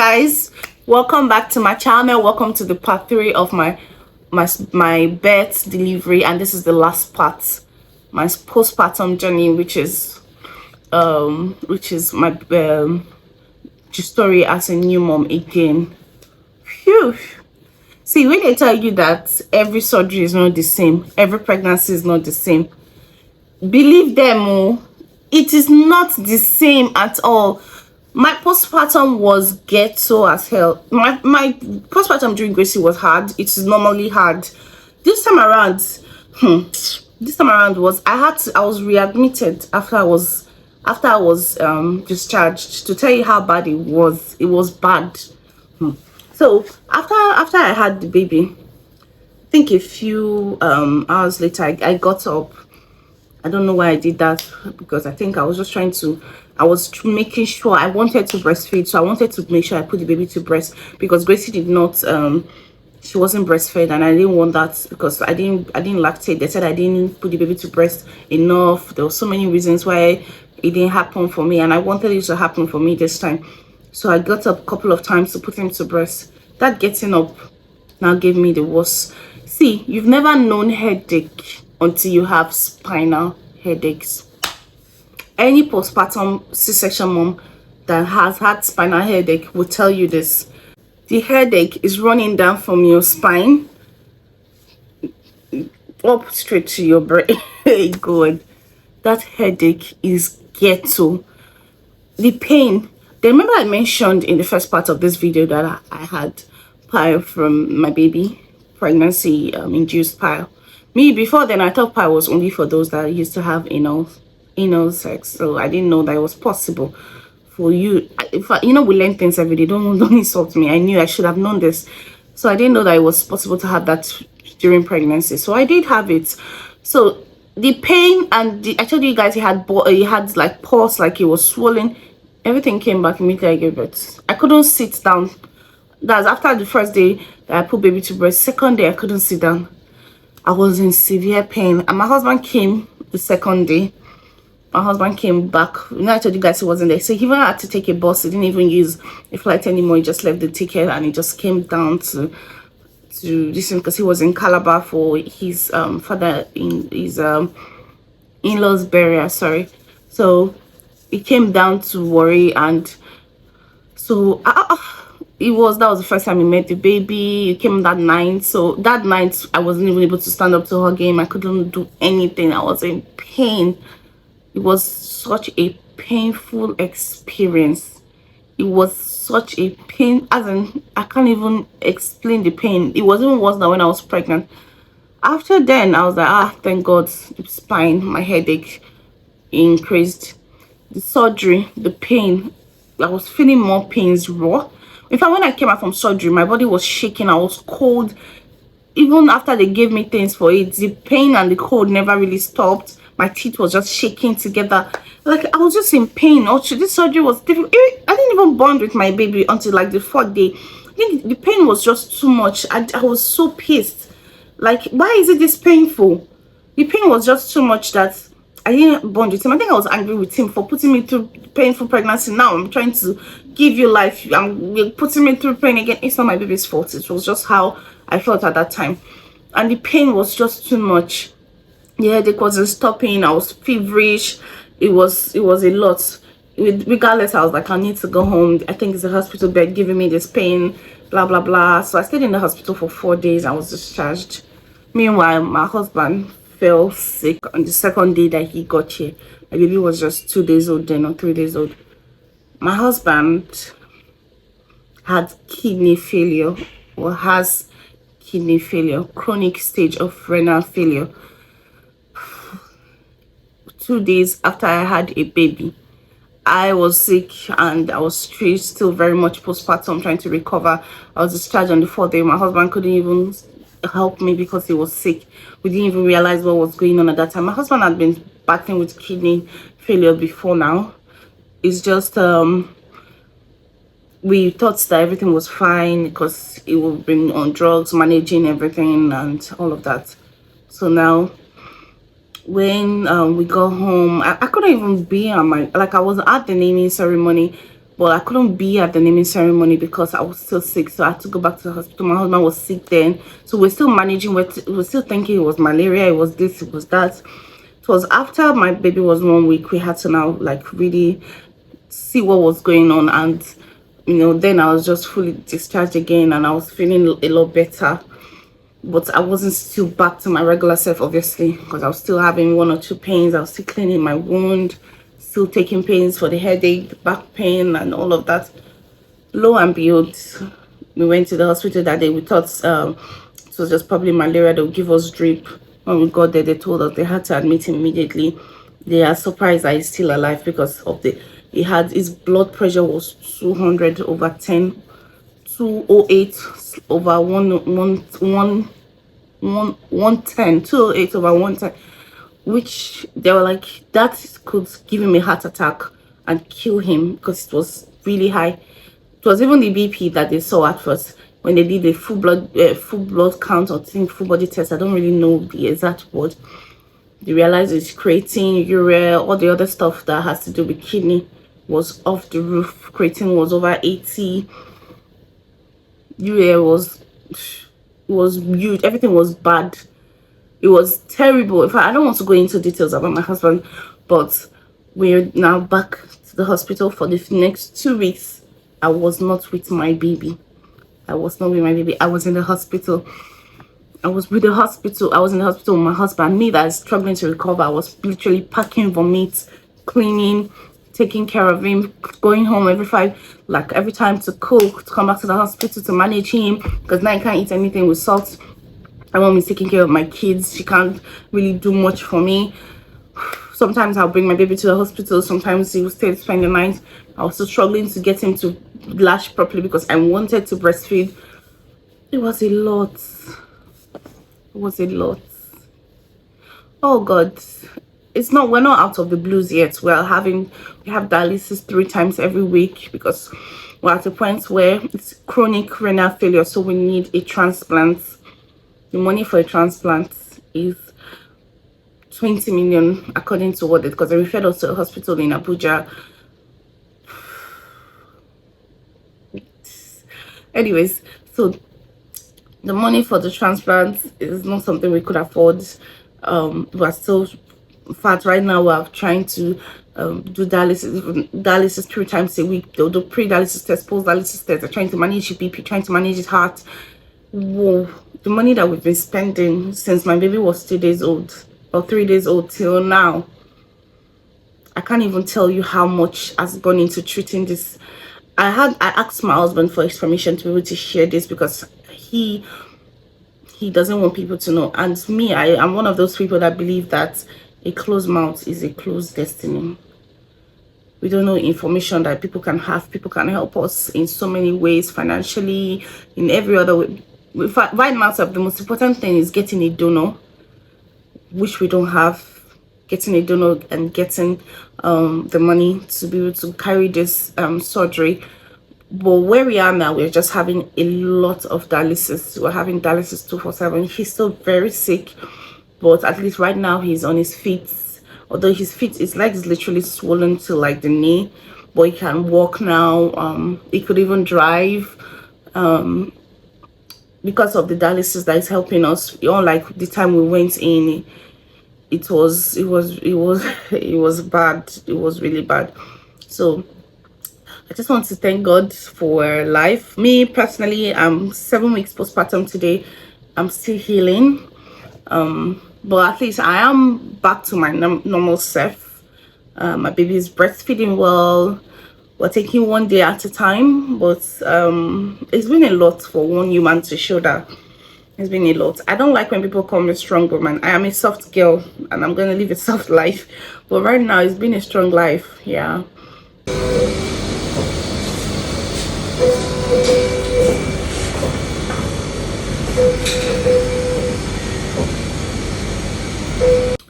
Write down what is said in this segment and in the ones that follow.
guys, welcome back to my channel. Welcome to the part 3 of my birth delivery, and this is the last part, my postpartum journey, which is my story as a new mom again. Phew. See, when they tell you that every surgery is not the same, every pregnancy is not the same, believe them. Oh, it is not the same at all. My postpartum was ghetto as hell. My postpartum during Gracie was hard. It is normally hard. This time around, was I was readmitted after I was discharged, to tell you how bad it was. It was bad. So after I had the baby, I think a few hours later, I got up. I don't know why I did that, because I think I was just I was making sure I wanted to breastfeed. So I wanted to make sure I put the baby to breast, because Gracie did not, she wasn't breastfed, and I didn't want that because I didn't lactate. They said I didn't put the baby to breast enough. There were so many reasons why it didn't happen for me, and I wanted it to happen for me this time. So I got up a couple of times to put him to breast. That getting up now gave me the worst. See, you've never known headache until you have spinal headaches. Any postpartum C-section mom that has had spinal headache will tell you this. The headache is running down from your spine up straight to your brain. Hey God, that headache is ghetto. The pain. Then remember I mentioned in the first part of this video that I had pile from my baby, pregnancy induced pile. Me, before then, I thought pile was only for those that used to have anal sex. So I didn't know that it was possible for you. We learn things every day. Don't insult me. I knew I should have known this. So I didn't know that it was possible to have that during pregnancy. So I did have it. So the pain, and I told you guys he had like pulse, like it was swollen. Everything came back immediately I gave birth. I couldn't sit down. That's after the first day that I put baby to breast. Second day I couldn't sit down. I was in severe pain, and my husband came the second day. My husband came back. I told you guys he wasn't there, so he even had to take a bus. He didn't even use a flight anymore. He just left the ticket and he just came down to listen, because he was in Calabar for his father in his in-laws burial. Sorry, so he came down to worry, and so that was the first time he met the baby. He came that night. So that night I wasn't even able to stand up to hug him. I couldn't do anything. I was in pain. It was such a painful experience. It was such a pain, as in I can't even explain the pain. It was even worse than when I was pregnant. After then I was like, thank God, the spine, my headache increased. The surgery, the pain, I was feeling more pains raw. In fact, when I came out from surgery, my body was shaking. I was cold. Even after they gave me things for it, the pain and the cold never really stopped. My teeth was just shaking together. Like, I was just in pain. Also, this surgery was difficult. I didn't even bond with my baby until like the 4th day. I think the pain was just too much. I was so pissed. Like, why is it this painful? The pain was just too much that I didn't bond with him. I think I was angry with him for putting me through painful pregnancy. Now I'm trying to give you life. I'm putting me through pain again. It's not my baby's fault. It was just how I felt at that time. And the pain was just too much. The headache wasn't stopping. I was feverish. It was a lot. Regardless, I was like, I need to go home. I think it's a hospital bed giving me this pain, blah, blah, blah. So I stayed in the hospital for 4 days. I was discharged. Meanwhile, my husband fell sick on the second day that he got here. My baby was just 2 days old then, or 3 days old. My husband had kidney failure, or has kidney failure, chronic stage of renal failure. 2 days after I had a baby, I was sick, and I was still very much postpartum, trying to recover. I was discharged on the 4th day. My husband couldn't even help me because he was sick. We didn't even realize what was going on at that time. My husband had been battling with kidney failure before now. It's just we thought that everything was fine because he would been on drugs, managing everything and all of that. So now when we got home, I couldn't even be on I was at the naming ceremony. but I couldn't be at the naming ceremony because I was still sick. So I had to go back to the hospital. My husband was sick then, so we're still managing. We're still thinking it was malaria, it was this, it was that. It was after my baby was 1 week, we had to now like really see what was going on. And then I was just fully discharged again, and I was feeling a lot better, but I wasn't still back to my regular self, obviously, because I was still having 1 or 2 pains. I was still cleaning my wound, still taking pains for the headache, the back pain, and all of that. Lo and behold, we went to the hospital that day. We thought it was just probably malaria. They would give us drip. When we got there, they told us they had to admit him immediately. They are surprised that he's still alive because of his blood pressure was 200/10, 208 over 110, 208 over 110, which they were like, that could give him a heart attack and kill him because it was really high. It was even the BP that they saw at first when they did the full blood count, or think full body test. I don't really know the exact word. They realized it's creatine, urea, all the other stuff that has to do with kidney was off the roof. Creatine was over 80. Urea was huge. Everything was bad. It was terrible. In fact, I don't want to go into details about my husband, but we're now back to the hospital for the next 2 weeks. I was not with my baby. I was not with my baby. I was in the hospital. I was in the hospital with my husband. Me that is struggling to recover. I was literally packing vomit, cleaning, taking care of him, going home every time to cook, to come back to the hospital to manage him, because now he can't eat anything with salt. My mom is taking care of my kids. She can't really do much for me. Sometimes I'll bring my baby to the hospital. Sometimes he will stay to spend the night. I was still struggling to get him to latch properly because I wanted to breastfeed. It was a lot. It was a lot. Oh God. We're not out of the blues yet. We have dialysis 3 times every week because we're at a point where it's chronic renal failure, so we need a transplant. The money for a transplant is 20 million, according to what because they referred us to a hospital in Abuja. Anyways, so the money for the transplant is not something we could afford. We're still, in fact, right now we're trying to do dialysis 3 times a week. They'll do pre-dialysis test, post-dialysis test. They're trying to manage his BP, trying to manage his heart. Whoa, the money that we've been spending since my baby was 2 days old or 3 days old till now, I can't even tell you how much has gone into treating this. I asked my husband for his permission to be able to share this because he doesn't want people to know. And me, I'm one of those people that believe that a closed mouth is a closed destiny. We don't know information that people can have. People can help us in so many ways, financially, in every other way. Right now, the most important thing is getting a donor, which we don't have. Getting a donor and getting the money to be able to carry this surgery. But where we are now, we're just having a lot of dialysis. We're having dialysis 24/7. He's still very sick, but at least right now he's on his feet. Although his feet, his leg is literally swollen to like the knee, but he can walk now. He could even drive. Because of the dialysis that is helping us. Like the time we went in, it was bad. It was really bad. So I just want to thank God for life. Me personally, I'm 7 weeks postpartum today. I'm still healing, but at least I am back to my normal self. My baby is breastfeeding well. We're taking 1 day at a time, but it's been a lot for one human to show that. It's been a lot. I don't like when people call me strong woman. I am a soft girl and I'm going to live a soft life, but right now it's been a strong life. Yeah.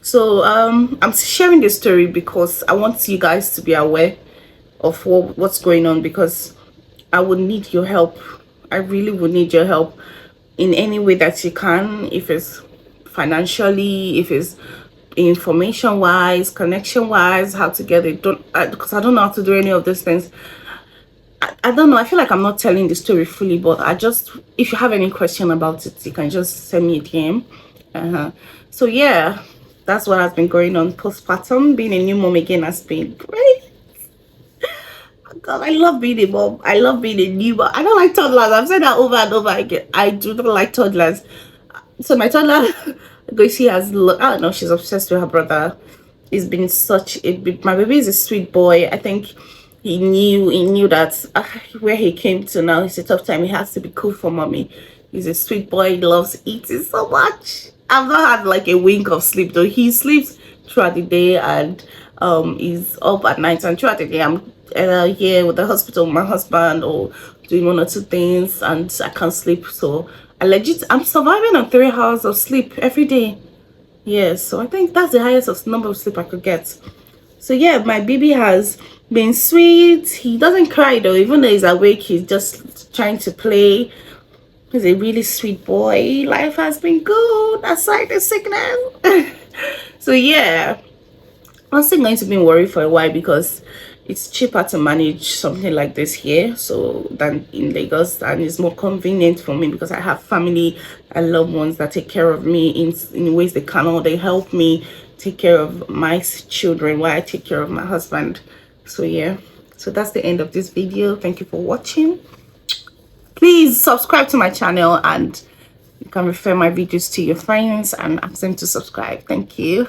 So I'm sharing this story because I want you guys to be aware of what's going on, because I would need your help. I really would need your help in any way that you can, if it's financially, if it's information wise, connection wise, how to get it done, because I don't know how to do any of these things. I don't know. I feel like I'm not telling the story fully, but I just, if you have any question about it, you can just send me a DM. So yeah, that's what has been going on postpartum. Being a new mom again has been great. God, I love being a mom. I love being a new mom. I don't like toddlers. I've said that over and over again. I do not like toddlers. So my toddler, Gracie, I don't know, she's obsessed with her brother. He's been such a my baby is a sweet boy. I think he knew that where he came to now, it's a tough time. He has to be cool for mommy. He's a sweet boy. He loves eating so much. I've not had like a wink of sleep though. He sleeps throughout the day, and he's up at night, and throughout the day I'm here with the hospital with my husband, or doing one or two things, and I can't sleep. So I'm surviving on 3 hours of sleep every day. Yes, so I think that's the highest of number of sleep I could get. So yeah, my baby has been sweet. He doesn't cry though. Even though he's awake, he's just trying to play. He's a really sweet boy. Life has been good aside the sickness. So yeah, I'm still going to be worried for a while because it's cheaper to manage something like this here so than in Lagos, and it's more convenient for me because I have family and loved ones that take care of me in ways they can, or they help me take care of my children while I take care of my husband. So yeah, so that's the end of this video. Thank you for watching. Please subscribe to my channel, and you can refer my videos to your friends and ask them to subscribe. Thank you.